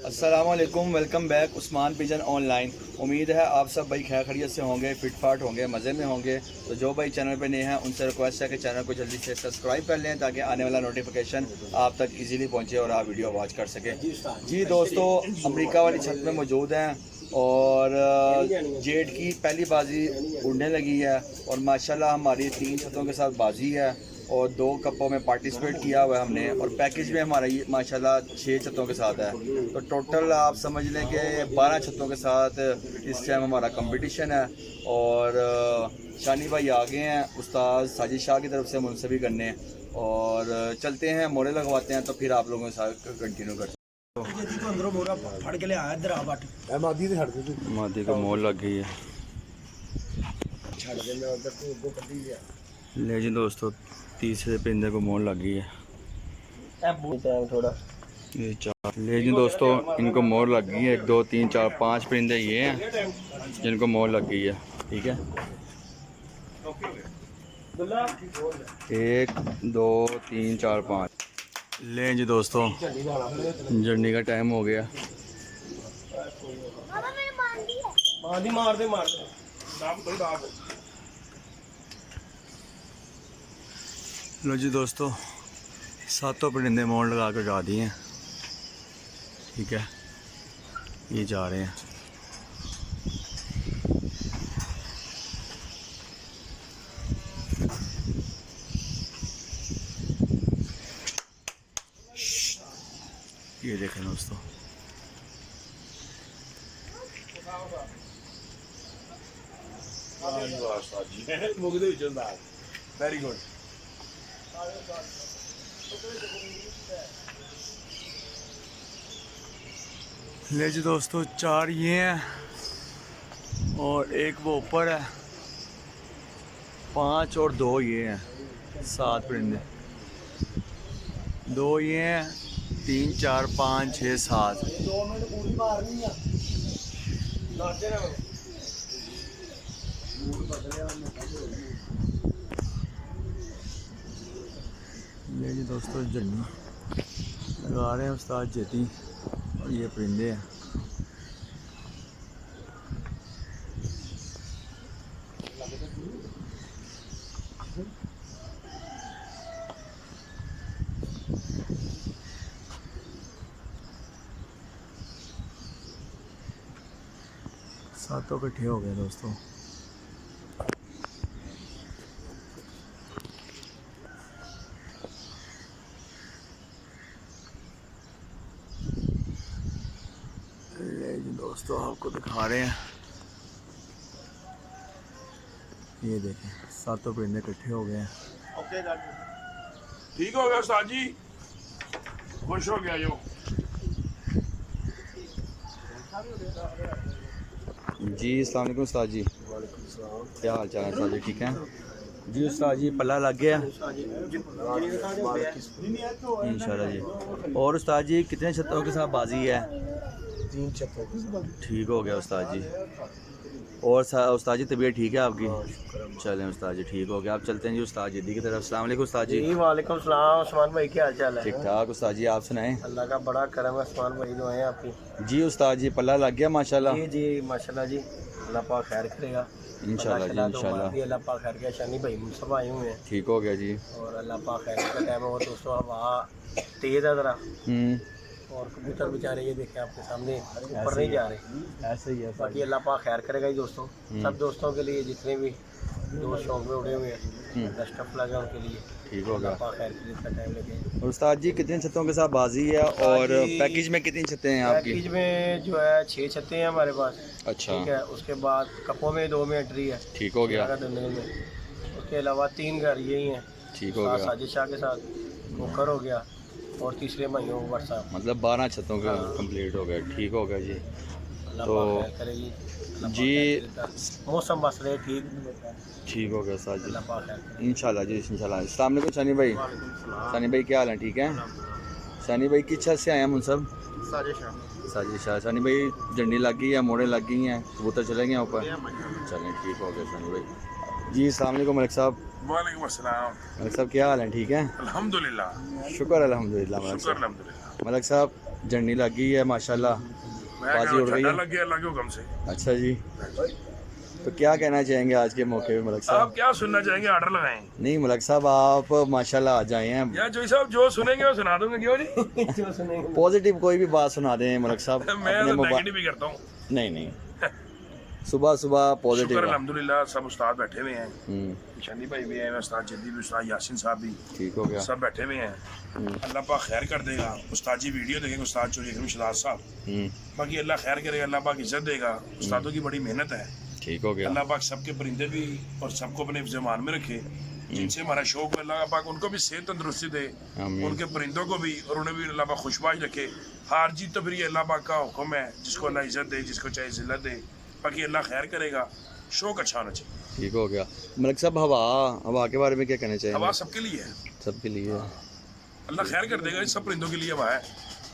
अस्सलामुअलैकुम, welcome back Usman pigeon online. उम्मीद है आप सब भाई खैर खैरियत से होंगे, फिट फाट होंगे, मज़े में होंगे। तो जो भाई चैनल पे नए हैं उनसे रिक्वेस्ट है कि चैनल को जल्दी से सब्सक्राइब कर लें ताकि आने वाला नोटिफिकेशन आप तक इजीली पहुंचे और आप वीडियो वॉच कर सकें। जी दोस्तों, अमेरिका वाली छत में मौजूद हैं और जेड की पहली बाजी उड़ने लगी है और माशाल्लाह हमारी 3 छतों के साथ बाजी है और 2 कपों में पार्टिसिपेट किया हुआ है हमने और पैकेज में हमारा ये माशाल्लाह 6 छतों के साथ है। तो टोटल आप समझ लें कि 12 छतों के साथ इस टाइम हमारा कंपटीशन है और शानी भाई आ गए हैं उस्ताद साजिद शाह की तरफ से मुंसबी करने और चलते हैं, मोड़े लगवाते हैं तो फिर आप लोगों के साथ कंटिन्यू करते हैं। मादी को मोल लग गई है। ले जी दोस्तों, तीसरे परिंदे को मोल लग गई है। ये 4 ले जी दोस्तों, इनको मोर लग गई है। 1 2 3 4 5 परिंदे ये हैं जिनको मोर लग गई है। ठीक है, 1 2 3 4 5। ले जी दोस्तों, जर्नी का टाइम हो गया। लो जी दोस्तों, 7 परिंदे मोड़ लगा कर गा दिए हैं। ठीक है, ये जा रहे हैं। ये देखें दोस्तों, वेरी गुड। ले जी दोस्तों, 4 ये हैं और 1 वो ऊपर है, 5 और 2 ये हैं। 7 परिंदे, 2 ये हैं, 3 4 5 6 7। ये जी दोस्तों, जन्नी लगा रहे हैं उस्ताद जेती और ये परिंदे हैं। सातों इकट्ठे हो गए दोस्तों। दोस्तों आपको दिखा रहे हैं, ये देखें 7 परिंदे इकट्ठे हो गए हैं। ठीक हो गया उस्ताद जी, खुश हो गया जो। जी अस्सलाम वालेकुम उस्ताद जी, क्या हाल चाल है उस्ताद जी? ठीक है जी उस्ताद जी, पल्ला लग गया इंशाल्लाह जी। और उस्ताद जी कितने छतों के साथ बाजी है? 3 छतों के साथ। ठीक हो गया उस्ताद जी। और उस्ताद जी तबीयत ठीक है आपकी? चलें उस्ताद जी, ठीक हो गया। आप चलते हैं जी उस्ताद जी की तरफ। अस्सलाम वालेकुम उस्ताद जी। वालेकुम सलाम उस्मान भाई, क्या हाल चाल है? ठीक ठाक उस्ताद जी, आप सुनाएं? अल्लाह का बड़ा करम है उस्मान भाई, दुआएं आपकी। जी उस्ताद जी, पल्ला लग गया माशाल्लाह। जी जी माशाल्लाह जी, अल्लाह पाक खैर करेगा इंशाल्लाह जी इंशाल्लाह। अल्लाह पाक खैर किया। शानी भाई मुंसब आए हुए हैं। ठीक हो गया जी। और अल्लाह पाक खैर का टाइम है। और दोस्तों हवा तेज़ है ज़रा, और कबूतर बेचारे ये देखें आपके सामने ऊपर नहीं जा रहे। ऐसे ही है बाकी अल्लाह पाक खैर करेगा ही दोस्तों। सब दोस्तों के लिए, जितने भी दोस्त शौक में उड़े हुए हैं, बेस्ट ऑफ लक है उनके लिए। ठीक हो गया। पाक खैर के लिए टाइम लगे। और उस्ताद जी कितने छतों के साथ बाजी है और पैकेज में कितनी छतें हैं आपकी? पैकेज में जो है 6 छतें हैं हमारे पास। अच्छा, ठीक है, उसके बाद कपों में 2 में एंट्री है। ठीक हो गया। में उसके अलावा 3 घर यही हैं। ठीक हो गया। साजिद शाह के साथ मुखर हो गया और तीसरे भाइयों व्हाट्सएप, मतलब 12 छतों का कंप्लीट हो गया। ठीक हो गया जी। तो करेगी जी मौसम बस रहे ठीक हो गया उस्ताद जी, अल्लाह पाक खैर। इंशाल्लाह जी इंशाल्लाह। अस्सलाम वालेकुम सनी भाई। सनी भाई क्या हाल है? ठीक है सनी भाई, किस छत से आए हैं हम सब? साजिद शाह। सनी भाई झंडी लग गई है, मोड़े लग गई हैं, कबूतर चले गए ऊपर। चलें ठीक हो गया सनी भाई। जी अस्सलाम वालेकुम मलिक साहब। वालेकुम अस्सलाम। मलिक साहब क्या हाल है? ठीक है अल्हम्दुलिल्लाह। शुक्र अल्हम्दुलिल्लाह। मलिक साहब, मलिक साहब झंडी लग गई है माशाल्लाह, मैं बाजी उड़ रही झंडा है। लग गया अल्लाह के हुक्म से। अच्छा जी, तो क्या कहना चाहेंगे आज के मौके पे मलक साहब? आप क्या सुनना चाहेंगे, ऑर्डर लगाएं। नहीं मलक साहब, आप माशाल्लाह आज आए हैं, या जो साहब जो सुनेंगे वो सुना दूंगा, क्यों जी। जो सुनेंगे पॉजिटिव कोई भी बात सुना दें मलक साहब। मैं अपने तो मोबाइल नेगेटिव ही करता हूँ। नहीं सुबह सुबह पॉजिटिव। शुक्र अल्हम्दुलिल्लाह, सब उस्ताद बैठे हुए हैं, शनी भाई भी हैं, उस्ताद जद्दी भी, उस्ताद यासिन साहब भी, ठीक हो गया। सब बैठे हुए हैं। अल्लाह पाक खैर कर देगा। उस्ताद जी वीडियो देखेंगे, उस्ताद चौधरी अकरम शहजाद साहब, बाकी अल्लाह खैर करेगा, अल्लाह पाक इज्जत देगा। उस्तादों की बड़ी मेहनत है। ठीक हो गया। अल्लाह पाक सबके परिंदे भी और सबको अपने ज़मान में रखे, जिनसे हमारा शौक है, अल्लाह पाक उनको भी सेहत तंदुरुस्ती दे, आमीन। उनके परिंदों को भी, और उन्हें भी अल्लाह पाक खुशबाश रखे। हार जीत तो फिर ये अल्लाह पाक का हुक्म है, जिसको अल्लाह इज्जत दे, जिसको चाहे जिल्लत दे, बाकी अल्लाह खैर करेगा। शौक अच्छा होना चाहिए। ठीक हो गया। मलक साहब, हवा के बारे में क्या कहना हवा चाहेंगे? सबके लिए है, सबके लिए। अल्लाह खैर कर देगा। सब परिंदों के लिए हवा है,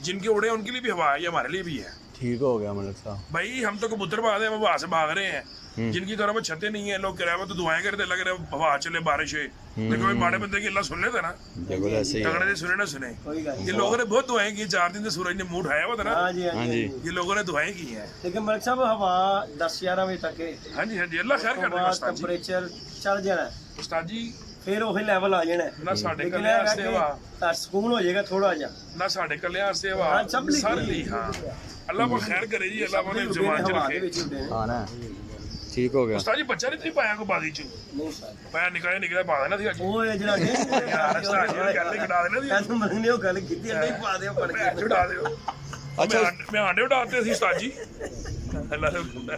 जिनके उड़े उनके लिए भी हवा है, ये हमारे लिए भी है। ठीक हो गया मलक साहब। भाई हम तो कबूतर बाज हैं, हम हवा से भाग रहे हैं। जिनकी तरह वो छतें नहीं है, लोग कह रहे हैं वो तो दुआएं करते, लग रहे हैं हवा चले, बारिश है। देखो भाई, माड़े बंदे की अल्लाह सुन लेता ना, बिल्कुल ऐसे ही है। तगड़े ने सुने ना सुने। कोई गल ये लोगों ने बहुत दुआएं की, 4 दिन से सूरज ने मुंह उठाया हुआ था ना, हाँ जी हाँ हाँ जी जी। ये लोगों ने दुआएं की हैं। लेकिन मलिक साहब हवा 10-11 बजे तक है, हाँ जी हाँ जी, अल्लाह खैर कर देगा। उस्ताद जी, टेंपरेचर चढ़ जाना, उस्ताद जी फिर वही लेवल आ जाना। ना साढ़े लेकिन कले वास्ते हवा, ਤਾਂ ਸਕੂਨ ਹੋ ਜਾਏਗਾ ਥੋੜਾ ਜਿਹਾ। ना साढ़े कले वास्ते हवा, हाँ, सब लिखी सारे है। ली। हाँ, अल्लाह को खैर करे जी, अल्लाह को जमान च ਹਵਾ ਦੇ रखे। ਵਿੱਚ ਹੁੰਦੇ ਨੇ। हाँ ना, ठीक हो गया। उस्ताद जी बच्चा नहीं पाया को बाजी च ਨਹੀਂ ਸਰ पाया निकले पा देना थी अज। ਉਹ ਇਹ ਜਿਹੜਾ यार उस्ताद जी गल ही कटा देना थी, ਐਸਾ ਮੰਗਨੇ ਉਹ ਗੱਲ ਕੀਤੀ ਨਹੀਂ ਪਾ ਦਿਓ ਪੜ भैन के। चढ़ा दियो। अच्छा मैं आंडे उड़ाते थे उस्ताद जी, अल्लाह से हुक्म है।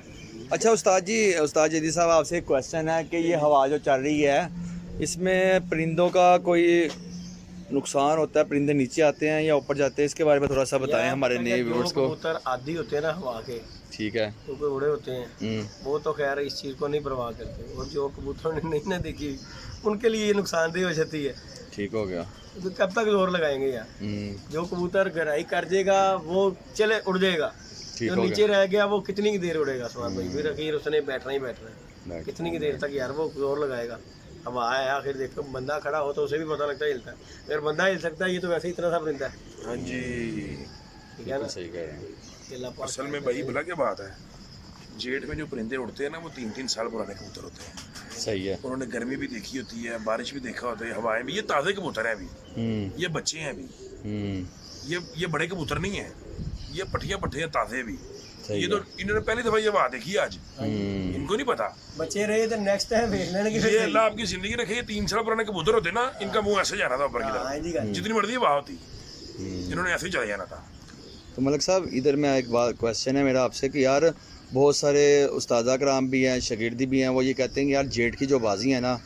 अच्छा उस्ताद जदी साहब, आपसे एक क्वेश्चन है कि ये हवा जो चल रही है, इसमें परिंदों का कोई नुकसान होता है? परिंदे नीचे आते हैं या ऊपर जाते हैं? इसके बारे में थोड़ा सा बताएं हमारे नए व्यूअर्स को। कबूतर आदी होते हैं ना हवा के, ठीक है। क्योंकि उड़े होते हैं, वो तो खैर इस चीज़ को नहीं परवाह करते, और जो कबूतरों ने नहीं ना देखी उनके लिए ये नुकसानदेह हो जाती है। ठीक हो गया। तो कब तक जोर लगाएंगे यार? जो कबूतर गहराई कर जाएगा वो चले उड़ जाएगा, ठीक जो हो नीचे रह गया वो कितनी की देर उड़ेगा स्वाद भाई, फिर आखिर उसने बैठना ही बैठना है। गया। कितनी की देर तक यार वो जोर लगाएगा? हवा है, आखिर देखो बंदा खड़ा हो तो उसे भी पता लगता है हिलता है, अगर बंदा हिल सकता है ये तो वैसे ही इतना सा परिंदा है, हाँ जी, ठीक है ना? सही कह रहे हैं। कि अल्लाह पाक असल में भाई भला क्या बात है, जेठ में जो परिंदे उड़ते हैं ना, वो 3-3 साल पुराने कबूतर होते हैं। सही है। उन्होंने गर्मी भी देखी होती है, बारिश भी देखा होता है, हवाएं भी। ये ताज़े कबूतर हैं अभी, ये बच्चे हैं अभी, ये बड़े कबूतर नहीं है, ये पट्ठे ताज़े भी। सही ये तो इन्होंने पहली दफा ये हवा देखी है आज, इनको नहीं पता। बचे रहे तो नेक्स्ट टाइम देख लेने की। ये अल्लाह आपकी जिंदगी रखे, ये 3 साल पुराने कबूतर होते ना, इनका मुंह ऐसे जाना था ऊपर की हाँ जी तरफ, जितनी मर्जी हवा होती, इन्होंने ऐसे ही चले जाना था। तो मलक साहब, इधर में एक बात क्वेश्चन है मेरा आपसे कि यार बहुत सारे उस्तादा कराम भी हैं, शागिर्दी भी हैं, वो ये कहते हैं कि यार जेठ की जो बाजी है ना,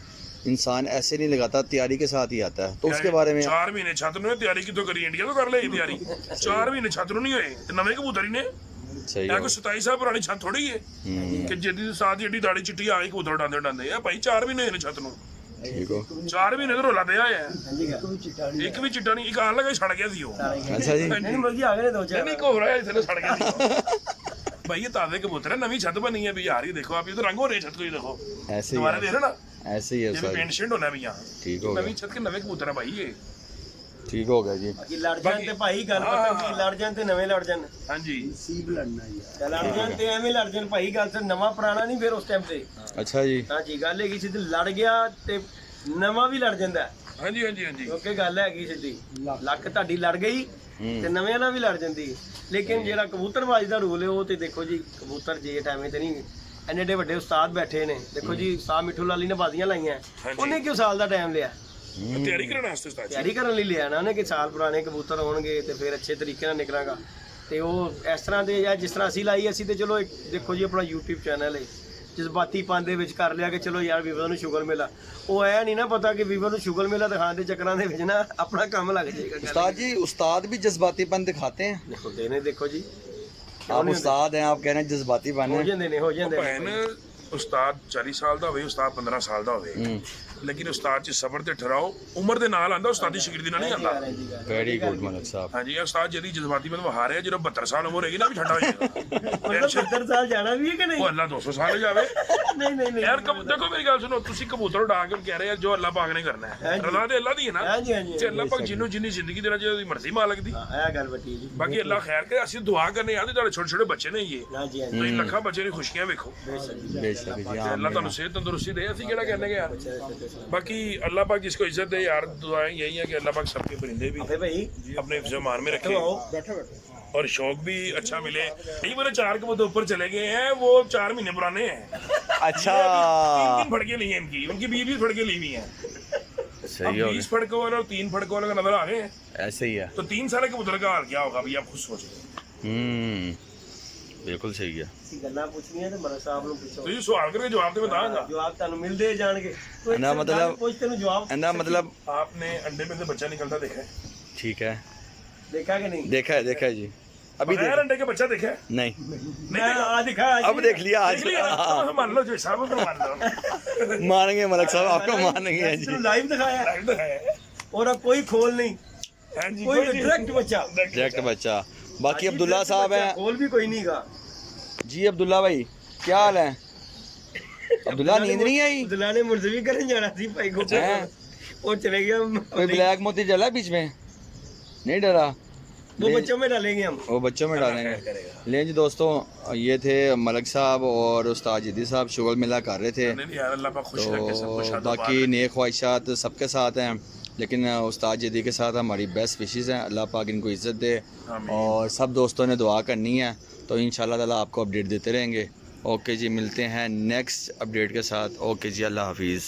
इंसान ऐसे नहीं लगाता, तैयारी के साथ ही आता है, तो उसके बारे में? 4 महीने छात्र ने तैयारी की तो करी, इंडिया तो कर ले तैयारी। 4 महीने छात्र नहीं हुए ते नवे कबूतर ही ने। सही है है। कोई 27 साल पुरानी छत थोड़ी है कि जदी साथ एडी दाड़ी चिट्टी आ गई कबूतर उड़ांदे उड़ांदे। ये भाई 4 महीने ने छत नु, ठीक हो। 4 महीने तो रोला दे आया है, हाँ जी का एक भी चिट्टा नहीं, एक आन लगा सड़ गया थी वो। अच्छा जी। नहीं मर्जी आ गए दो चार। नहीं को रहा है इतने सड़ गया थी। भाई ये ताजे कबूतर है, नवी छत बनी है भी यार, ये देखो आप, ये तो रंग हो रहे हैं छत को, ये देखो ऐसे ही तुम्हारे है। देख रहे हो ना, ऐसे ही है ये भी सर। पेंट शेंट होना है भी यहाँ। ठीक हो नवी गया। छत के नवे कबूतर है भाई ये। ठीक हो गया जी। बाकी लड़ जान ते भाई गल पता की लड़ जान ते नवे लड़ जान, हाँ जी, लड़ जान ते एवें लड़ जान भाई, गल ते नवा पुराना नहीं फिर उस टाइम ते। अच्छा जी। हाँ जी गल हैगी सिद्धी, लड़ गया ते नवा भी लड़ जांदा है, हाँ जी, हाँ जी, हाँ जी। क्योंकि गल हैगी सिद्धी, ਲੱਕ ਤੁਹਾਡੀ ਲੜ ਗਈ ਤੇ ਨਵੇਂ ਨਾਲ ਵੀ ਲੜ ਜਾਂਦੀ ਹੈ। ਲੇਕਿਨ ਜਿਹੜਾ ਕਬੂਤਰਬਾਜ਼ੀ ਦਾ ਰੂਲ ਹੈ ਉਹ ਤੇ ਦੇਖੋ ਜੀ, ਕਬੂਤਰ ਜੇਠ ਐਵੇਂ ਤੇ ਨਹੀਂ, ਇੰਨੇ ਏਡੇ ਵੱਡੇ ਉਸਤਾਦ ਬੈਠੇ ਨੇ, ਦੇਖੋ ਜੀ ਸਾਹ ਮਿੱਠੂ ਲਾਲੀ ਨੇ ਬਾਜ਼ੀਆਂ ਲਾਈਆਂ, ਉਹਨੇ ਕਿਉਂ ਸਾਲ ਦਾ ਟਾਈਮ ਲਿਆ? तैयारी करने वास्ते उस्ताद जी। ਤਿਆਰੀ ਕਰਨ ਲਈ ਲਿਆ ਨਾ ਉਹਨੇ ਕਿ ਸਾਲ ਪੁਰਾਣੇ ਕਬੂਤਰ ਹੋਣਗੇ ਤੇ ਫਿਰ ਅੱਛੇ ਤਰੀਕੇ ਨਾਲ ਨਿਕਲਾਂਗਾ। ਤੇ ਉਹ ਇਸ ਤਰ੍ਹਾਂ ਦੇ ਜਾਂ ਜਿਸ ਤਰ੍ਹਾਂ ਅਸੀਂ ਲਾਈ, ਅਸੀਂ ਤੇ ਚਲੋ ਇੱਕ ਦੇਖੋ ਜੀ ਆਪਣਾ YouTube ਚੈਨਲ ਹੈ, ਜਜ਼ਬਾਤੀ ਪਨ ਦੇ ਵਿੱਚ ਕਰ ਲਿਆ ਕਿ ਚਲੋ ਯਾਰ ਵੀਵਰ ਨੂੰ ਸ਼ੁਗਰ ਮੇਲਾ, ਉਹ ਐ ਨਹੀਂ ਨਾ ਪਤਾ ਕਿ ਵੀਵਰ ਨੂੰ ਸ਼ੁਗਰ ਮੇਲਾ ਦਿਖਾਉਣ ਦੇ ਚੱਕਰਾਂ ਦੇ ਵਿੱਚ ਨਾ ਆਪਣਾ ਕੰਮ ਲੱਗ ਜਾਏਗਾ। उस्ताद जी, उस्ताद भी जज्बातीपन दिखाते हैं? ਦੇਖੋ ਦੇਨੇ ਦੇਖੋ ਜੀ, आप उस्ताद हैं, आप कह रहे हैं जज्बातीपन ਹੋ है? ਜਾਂਦੇ ਨੇ ਹੋ ਜਾਂਦੇ ਨੇ। ਭੈਣ ਉਸਤਾਦ 40 ਸਾਲ ਦਾ ਹੋਵੇ, ਉਸਤਾਦ 15 ਸਾਲ ਦਾ ਹੋਵੇ, लेकिन उस्ताद च सबर ते ठहराओ उम्र दे नाल आंदा उस्तादी शिगिर्दी नाल नहीं आंदा वेरी गुड मलिक साहब। हाँ जी उस्ताद जदी जज्बाती में वहा रहे जो 72 साल उम्र होगी ना भी ठंडा हो जाएगा मतलब 70 साल जाना भी है कि नहीं? वो अल्लाह 200 साल हो जावे नहीं यार देखो मेरी गल सुनो तुसी कबूतर उड़ा के कह रहे हैं जो अल्लाह पाक ने करना है रजा ते अल्लाह दी है ना हाँ जी हाँ जी ते अल्लाह पाक जिन्नू जिन्नी जिंदगी देना चाहिए मर्जी मालिक दी हाँ गल बटी जी। बाकी अल्लाह खैर करे असि दुआ करने यार तेरे छोटे छोटे बच्चे ने ये हाँ जी हाँ जी ਤੁਸੀਂ ਲੱਖਾਂ ਬੱਚੇ ਦੀ ਖੁਸ਼ੀਆਂ ਵੇਖੋ बेशक जी ਤੇ हाँ ਅੱਲਾਹ ਤੁਹਾਨੂੰ ਸਿਹਤ ਤੰਦਰੁਸਤੀ ਦੇ ਅਸੀਂ ਕਿਹੜਾ ਕਹਿੰਦੇ ਕਿ ਯਾਰ बाकी अल्लाह पाक जिसको इज्जत दे यार दुआएं यही है कि अल्लाह पाक सबके परिंदे भी अबे भाई अपने ज़मान में रखे आओ और शौक भी अच्छा मिले। कई बार 4 कबूतर ऊपर चले गए हैं वो 4 महीने पुराने हैं अच्छा 3 फड़के ली हैं इनकी उनकी 20 फड़के ली हुई हैं सही हो 20 फड़कों वाले और 3 फड़कों वाले का नजर आ गए हैं गया ऐसे ही है। तो 3 साल कबूतर का हाल क्या होगा भैया आप खुद सोचें बिल्कुल सही है। ਅਸੀਂ ਗੱਲਾਂ ਪੁੱਛਣੀਆਂ ਤੇ ਮਲਕ ਸਾਹਿਬ ਨੂੰ ਪੁੱਛੋ तो ये सवाल करके जवाब तो बताऊंगा ਜਵਾਬ ਤੁਹਾਨੂੰ ਮਿਲਦੇ ਜਾਣਗੇ ਕੋਈ ਨਾ ਮਤਲਬ- ਪੁੱਛ ਤੈਨੂੰ ਜਵਾਬ ना मतलब आपने अंडे में से बच्चा निकलता देखा है ठीक है ਦੇਖਾ ਕਿ नहीं? देखा है जी अभी बगैर अंडे के बच्चा देखा है नहीं नहीं देखा? आ दिखा अब देख लिया आज देख लिया ना? तो मान लो जो साहब को मान लो मानेंगे मलिक साहब आपको मानेंगे हैं जी। लाइव दिखाया लाइव दिखाया है और अब कोई खोल नहीं हाँ जी कोई डायरेक्ट बच्चा डायरेक्ट बच्चा। बाकी अब्दुल्ला साहब हैं खोल भी कोई नहीं का जी। अब्दुल्ला भाई क्या हाल है? अब्दुल्ला नींद नहीं आई? अब्दुल्ला ने मुलजमी करने जाना थी भाई को हैं? और चले गया कोई ब्लैक मोती जला बीच में? नहीं डरा? वो बच्चों में डालेंगे हम वो बच्चों में डालेंगे। लें जी दोस्तों ये थे मलिक साहब और उस्ताद जिद्दी साहब शुगल मिला कर रहे थे। नहीं यार अल्लाह पाक खुश रखे सबको तो शाद बाकी नेक ख्वाहिशात सबके साथ हैं लेकिन उस्ताद जिद्दी के साथ हमारी बेस्ट विशेज़ हैं। अल्लाह पाक इनको इज़्ज़त दे और सब दोस्तों ने दुआ करनी है तो इंशाल्लाह ताला आपको अपडेट देते रहेंगे। ओके जी मिलते हैं नेक्स्ट अपडेट के साथ। ओके जी अल्लाह हाफिज़।